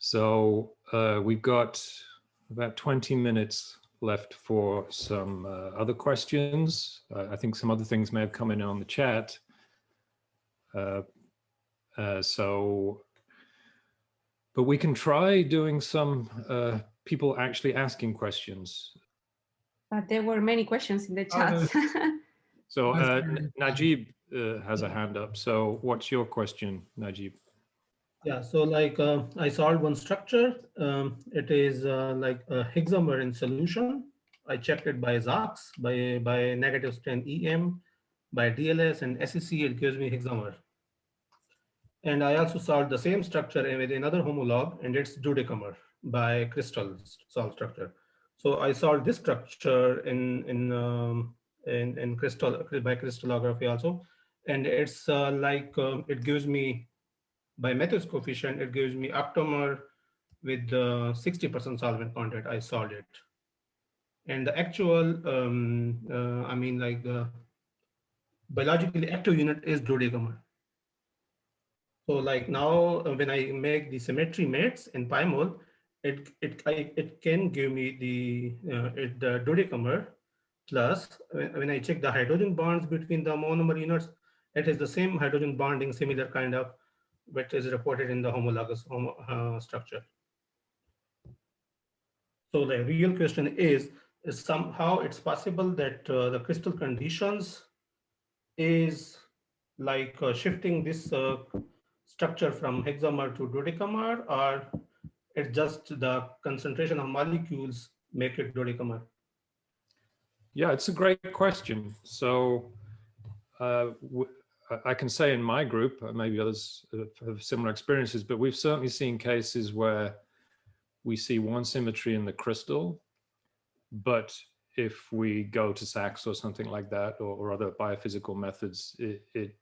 So we've got about 20 minutes left for some other questions. I think some other things may have come in on the chat. But we can try doing some people actually asking questions. There were many questions in the chat. So Najib has a hand up. So what's your question, Najib? Yeah, so like I solved one structure. It is like a Hexamer in solution. I checked it by ZAX, by negative strain EM, by DLS and SEC, it gives me Hexamer. And I also solved the same structure with another homolog, and it's dodecamer by crystal solved structure. So I solved this structure in crystal by crystallography also, and it's it gives me by Matthews coefficient, it gives me octamer with 60% solvent content. I solved it, and the actual I mean like the biologically active unit is dodecamer. So like now when I make the symmetry mates in pi mole, it can give me the dodecamer plus when I check the hydrogen bonds between the monomer units, it is the same hydrogen bonding, similar kind of which is reported in the homologous structure. So the real question is somehow it's possible that the crystal conditions is like shifting this structure from hexamer to dodecamer, or it's just the concentration of molecules make it dodecamer? Yeah, it's a great question. So I can say in my group, maybe others have similar experiences, but we've certainly seen cases where we see one symmetry in the crystal, but if we go to SAX or something like that, or other biophysical methods, it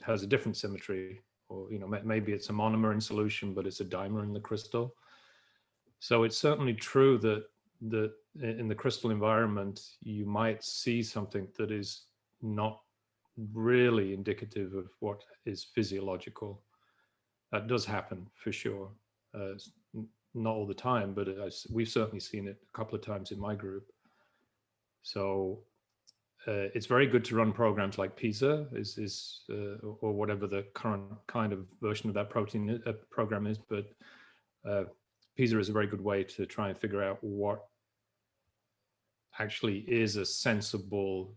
has a different symmetry, or maybe it's a monomer in solution, but it's a dimer in the crystal. So it's certainly true that in the crystal environment, you might see something that is not really indicative of what is physiological. That does happen for sure. Not all the time, but we've certainly seen it a couple of times in my group. So it's very good to run programs like PISA or whatever the current kind of version of that program is, but PISA is a very good way to try and figure out what actually is a sensible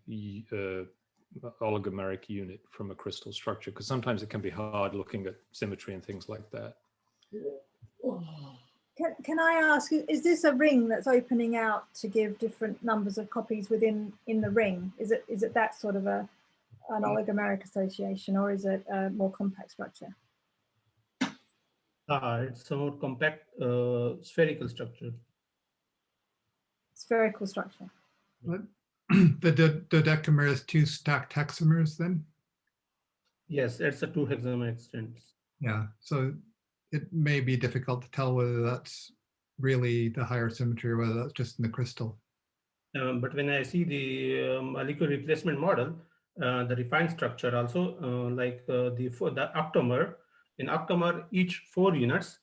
oligomeric unit from a crystal structure, because sometimes it can be hard looking at symmetry and things like that. Can I ask, is this a ring that's opening out to give different numbers of copies in the ring? Is it that sort of an oligomeric association, or is it a more compact structure? It's a more compact spherical structure. Spherical structure. But the dodecamer is 2 stacked hexamers then? Yes, it's a 2 hexamer extent. Yeah, so it may be difficult to tell whether that's really the higher symmetry or whether that's just in the crystal. But when I see the molecular replacement model, the refined structure also, the octamer, in octamer, each 4 units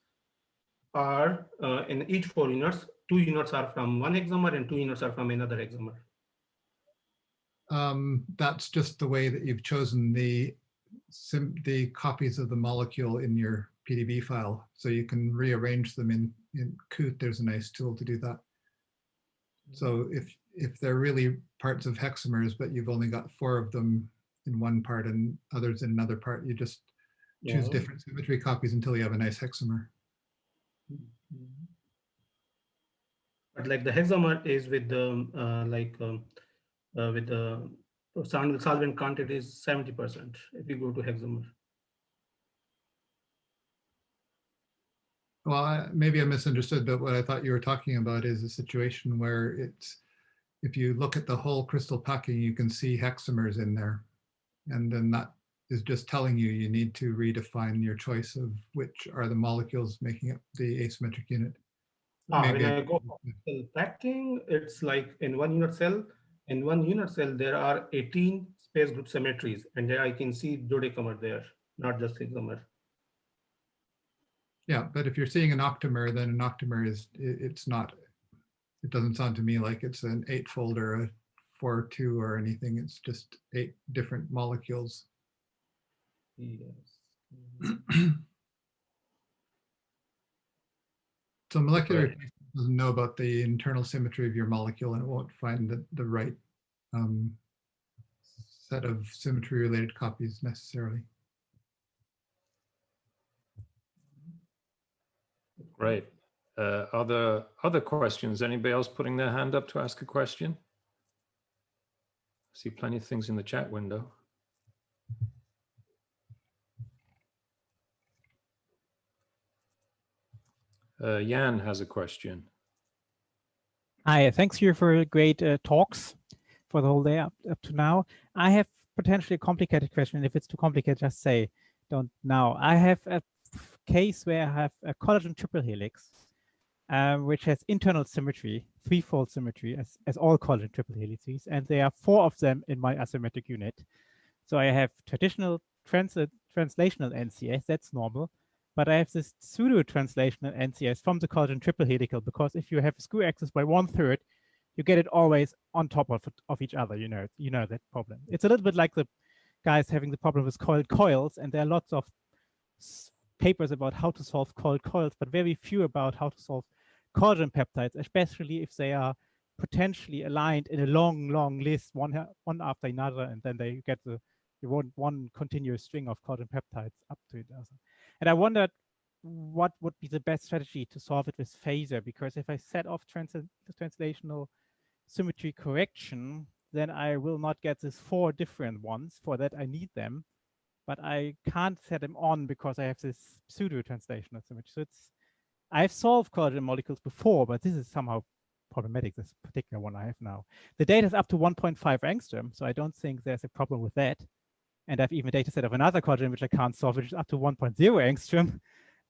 are, in each 4 units, 2 units are from one hexamer and 2 units are from another hexamer. That's just the way that you've chosen the copies of the molecule in your PDB file. So you can rearrange them in Qt. There's a nice tool to do that. So if they're really parts of hexamers, but you've only got 4 of them in one part and others in another part, you just choose different symmetry copies until you have a nice hexamer. But like the hexamer is with the with the solvent content is 70% if you go to hexamer. Well, maybe I misunderstood, but what I thought you were talking about is a situation where if you look at the whole crystal packing, you can see hexamers in there. And then that is just telling you need to redefine your choice of which are the molecules making up the asymmetric unit. When I go for cell packing, it's like in one unit cell, there are 18 space group symmetries, and there I can see dodecamer there, not just hexamer. Yeah, but if you're seeing an octamer, then an octamer is, it's not, it doesn't sound to me like it's an 8-fold or a 4-2 or anything. It's just 8 different molecules. Yes. So molecular Right. doesn't know about the internal symmetry of your molecule, and it won't find the right set of symmetry related copies necessarily. Great. Are there other questions? Anybody else putting their hand up to ask a question? I see plenty of things in the chat window. Jan has a question. Hi, thanks you for great talks for the whole day up to now. I have potentially a complicated question. If it's too complicated, just say don't now. I have a case where I have a collagen triple helix, which has internal symmetry, 3-fold symmetry, as all collagen triple helixes, and there are 4 of them in my asymmetric unit. So I have traditional translational NCS, that's normal. But I have this pseudo-translational NCS from the collagen triple helical, because if you have a screw axis by 1/3, you get it always on top of each other. You know that problem. It's a little bit like the guys having the problem with coiled coils, and there are lots of papers about how to solve coiled coils, but very few about how to solve collagen peptides, especially if they are potentially aligned in a long list, one after another, and then they get one continuous string of collagen peptides up to it. And I wondered what would be the best strategy to solve it with Phaser, because if I set off translational symmetry correction, then I will not get these 4 different ones. For that, I need them, but I can't set them on because I have this pseudo-translational symmetry. So I've solved collagen molecules before, but this is somehow problematic, this particular one I have now. The data is up to 1.5 angstrom, so I don't think there's a problem with that. And I've even a data set of another collagen which I can't solve, which is up to 1.0 angstrom,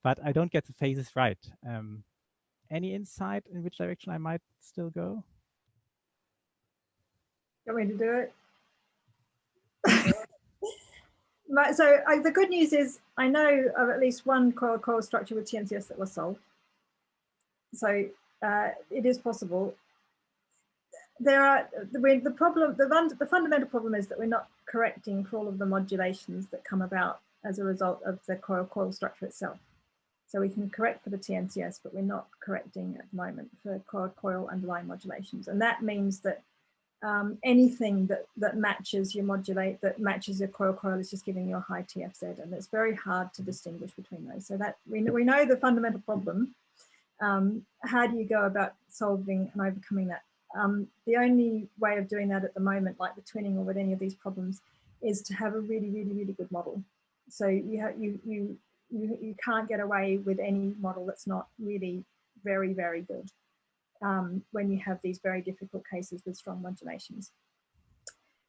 but I don't get the phases right. Any insight in which direction I might still go? You want me to do it? So the good news is I know of at least one coil structure with TNCS that was solved. So it is possible. There are the fundamental problem is that we're not correcting for all of the modulations that come about as a result of the coil structure itself. So we can correct for the TNCS, but we're not correcting at the moment for coil underlying modulations. And that means that anything that matches your coil is just giving you a high TFZ, and it's very hard to distinguish between those. So that we know the fundamental problem. How do you go about solving and overcoming that? The only way of doing that at the moment, like the twinning or with any of these problems, is to have a really good model. So you can't get away with any model that's not really very good when you have these very difficult cases with strong modulations.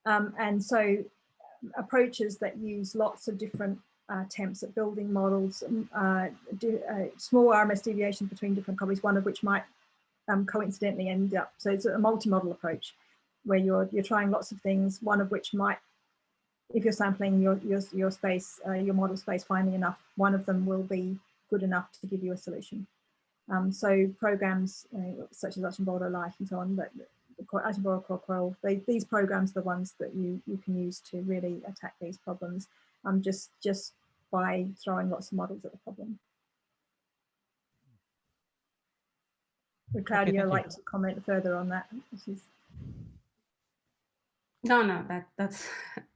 And so approaches that use lots of different attempts at building models, small RMS deviations between different copies, one of which might coincidentally end up. So it's a multi-model approach where you're trying lots of things, one of which might, if you're sampling your space, your model space, finding enough, one of them will be good enough to give you a solution. So programs such as Xtallography, Light and so on, but Xtallography, Coil, these programs are the ones that you can use to really attack these problems just by throwing lots of models at the problem. Would Claudia like to comment further on that? No, that's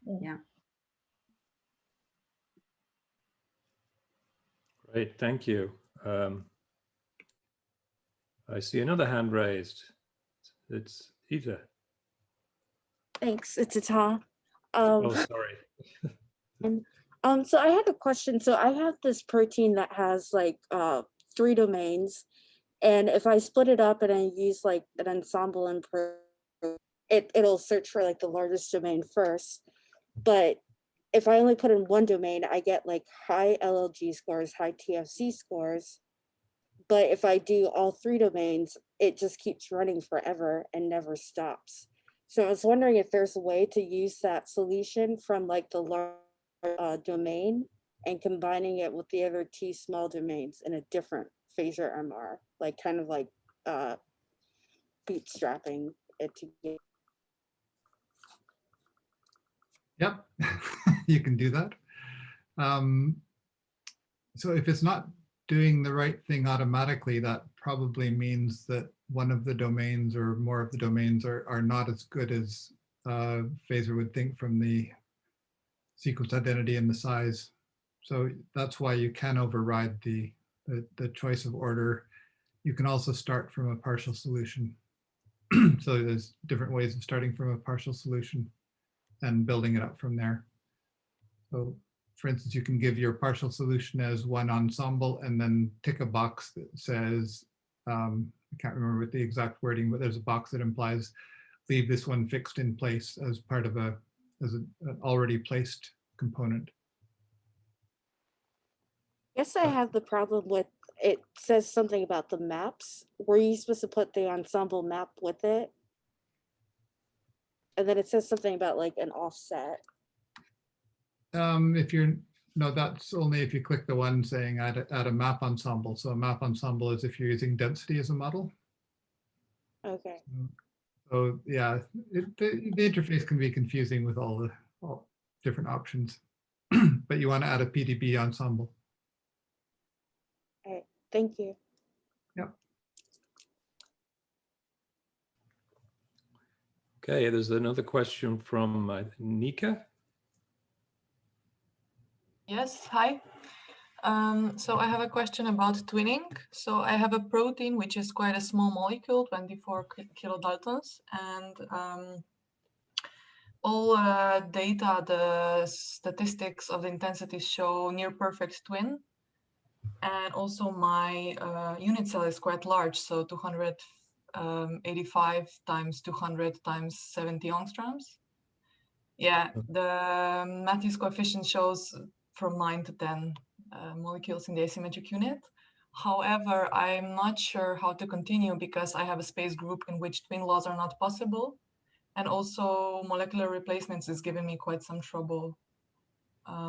yeah. Great, thank you. I see another hand raised. It's Ita. Thanks, it's Ita. Oh, sorry. So I had a question. So I have this protein that has like 3 domains, and if I split it up and I use like an ensemble and it'll search for like the largest domain first. But if I only put in one domain, I get like high LLG scores, high TFC scores. But if I do all 3 domains, it just keeps running forever and never stops. So I was wondering if there's a way to use that solution from like the large domain and combining it with the other T small domains in a different phaser MR, like kind of like bootstrapping it together. Yep, you can do that. So if it's not doing the right thing automatically, that probably means that one of the domains or more of the domains are not as good as Phaser would think from the sequence identity and the size. So that's why you can override the choice of order. You can also start from a partial solution. So there's different ways of starting from a partial solution and building it up from there. So for instance, you can give your partial solution as one ensemble and then tick a box that says, I can't remember what the exact wording, but there's a box that implies leave this one fixed in place as part of an already placed component. Guess I have the problem with, it says something about the maps. Were you supposed to put the ensemble map with it? And then it says something about like an offset. If you're, no, that's only if you click the one saying add a map ensemble. So a map ensemble is if you're using density as a model. Okay. So yeah, the interface can be confusing with all different options, but you want to add a PDB ensemble. All right. Thank you. Yep. Okay, there's another question from Nika. Yes, hi. So I have a question about twinning. So I have a protein, which is quite a small molecule, 24 kilodaltons, and all data, the statistics of the intensity show near perfect twin. And also my unit cell is quite large, so 285 times 200 times 70 angstroms. Yeah, the Matthews coefficient shows from 9 to 10 molecules in the asymmetric unit. However, I'm not sure how to continue because I have a space group in which twin laws are not possible. And also molecular replacements is giving me quite some trouble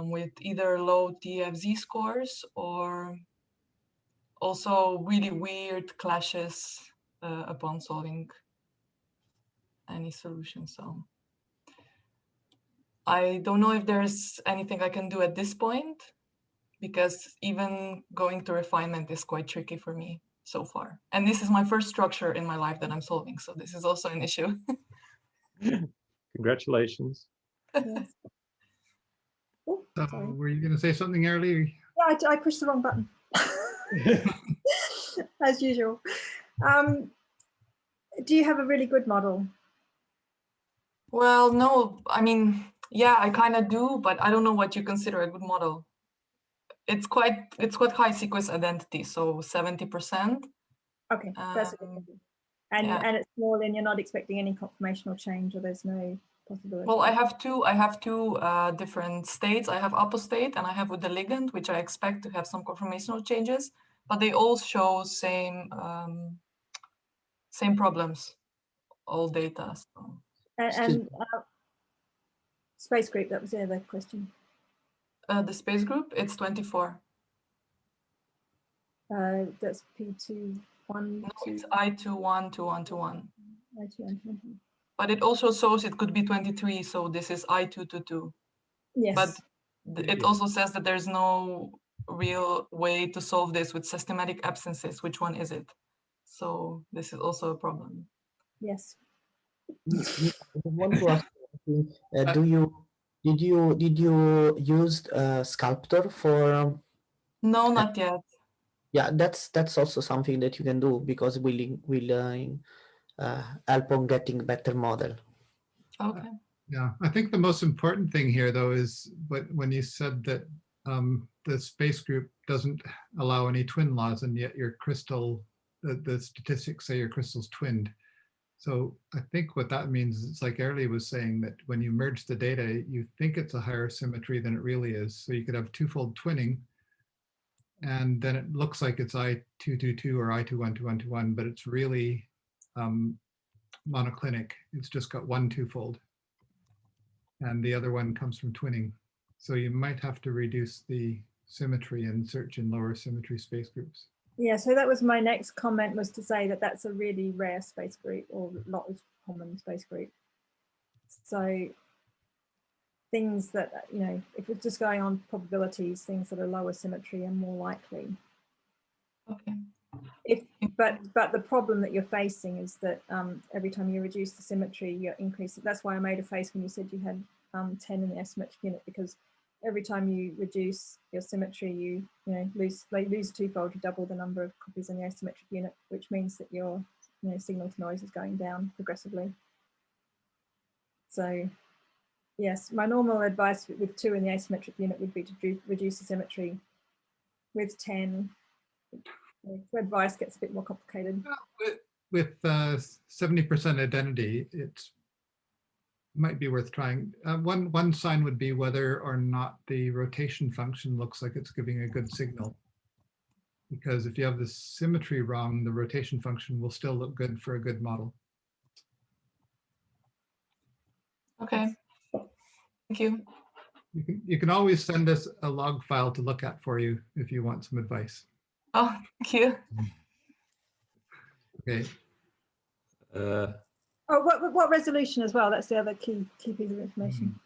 with either low TFZ scores or also really weird clashes upon solving any solution. So I don't know if there's anything I can do at this point, because even going to refinement is quite tricky for me so far. And this is my first structure in my life that I'm solving, so this is also an issue. Congratulations. Yes. Oh, sorry. Were you going to say something earlier? Yeah, I pushed the wrong button. As usual. Do you have a really good model? Well, no, I mean, yeah, I kind of do, but I don't know what you consider a good model. It's quite high sequence identity, so 70%. Okay, that's a good model. And yeah. and it's small, and you're not expecting any conformational change, or there's no possibility. Well, I have two different states. I have apostate and I have with the ligand, which I expect to have some conformational changes, but they all show same problems, all data. So. And space group, that was the other question. The space group, it's 24. That's P2, 1, No, 2. it's I2, 1, 2, 1, 2, 1. I2, 1, 2, 1. But it also shows it could be 23, so this is I2 to 2. Yes. But it also says that there's no real way to solve this with systematic absences. Which one is it? So this is also a problem. Yes. I want to ask you, did you use Sculptor for? No, not yet. Yeah, that's also something that you can do because will help on getting better model. Okay. Yeah, I think the most important thing here, though, is when you said that the space group doesn't allow any twin laws, and yet your crystal, the statistics say your crystal's twinned. So I think what that means is it's like Erly was saying, that when you merge the data, you think it's a higher symmetry than it really is. So you could have twofold twinning, and then it looks like it's I222 or I2121, but it's really monoclinic. It's just got one twofold, and the other one comes from twinning. So you might have to reduce the symmetry and search in lower symmetry space groups. Yeah, so that was my next comment, was to say that that's a really rare space group, or not as common space group. So things that, you know, if it's just going on probabilities, things that are lower symmetry are more likely. Okay. But the problem that you're facing is that every time you reduce the symmetry, you're increasing. That's why I made a face when you said you had 10 in the asymmetric unit, because every time you reduce your symmetry, you lose twofold, you double the number of copies in the asymmetric unit, which means that your signal to noise is going down progressively. So yes, my normal advice with 2 in the asymmetric unit would be to reduce the symmetry. With 10, advice gets a bit more complicated. With 70% identity, it might be worth trying. One sign would be whether or not the rotation function looks like it's giving a good signal. Because if you have the symmetry wrong, the rotation function will still look good for a good model. Okay. Thank you. You can always send us a log file to look at for you if you want some advice. Oh, thank you. Okay. What resolution as well? That's the other key piece of information.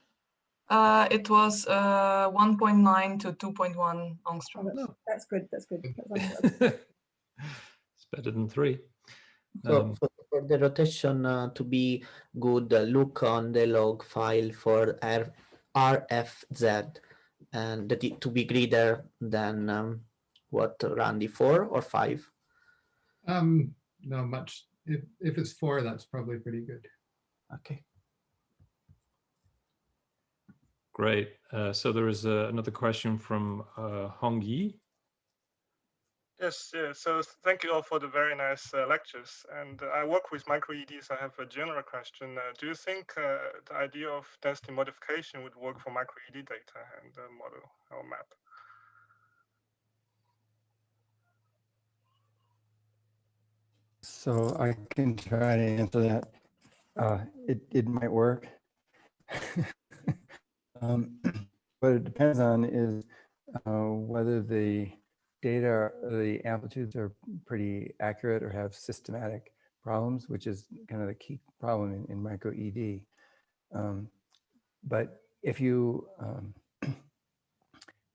It was 1.9 to 2.1 angstroms. Oh, that's good. That's good. It's better than 3. So for the rotation to be good, look on the log file for RFZ, and that to be greater than what, Randy, 4 or 5? No, much. If it's 4, that's probably pretty good. Okay. Great. So there is another question from Hong Yi. Yes, yeah. So thank you all for the very nice lectures. And I work with micro-EDs. I have a general question. Do you think the idea of density modification would work for micro-ED data and model or map? So I can try to answer that. It might work. What it depends on is whether the data, the amplitudes are pretty accurate or have systematic problems, which is kind of the key problem in micro ED. But if you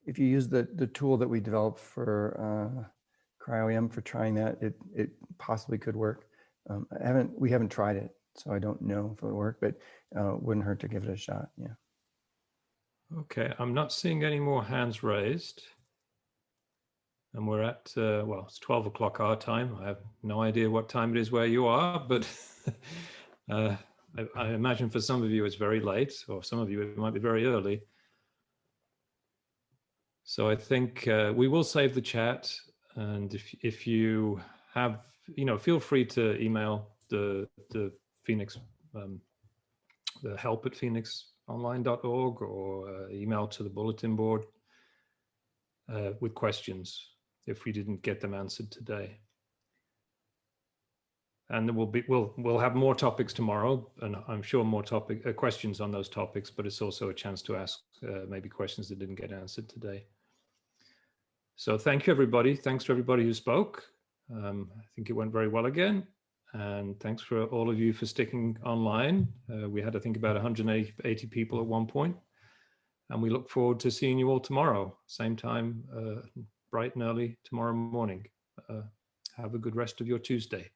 use the tool that we developed for cryo-EM for trying that, it possibly could work. We haven't tried it, so I don't know if it would work, but wouldn't hurt to give it a shot. Yeah. Okay, I'm not seeing any more hands raised. And we're at, well, it's 12 o'clock our time. I have no idea what time it is where you are, but I imagine for some of you it's very late, or some of you it might be very early. So I think we will save the chat. And if you have, feel free to email the Phoenix, the help at phoenixonline.org, or email to the bulletin board with questions if we didn't get them answered today. And there will be, we'll have more topics tomorrow, and I'm sure more questions on those topics, but it's also a chance to ask maybe questions that didn't get answered today. So thank you, everybody. Thanks to everybody who spoke. I think it went very well again. And thanks for all of you for sticking online. We had, I think, about 180 people at one point. And we look forward to seeing you all tomorrow, same time, bright and early tomorrow morning. Have a good rest of your Tuesday.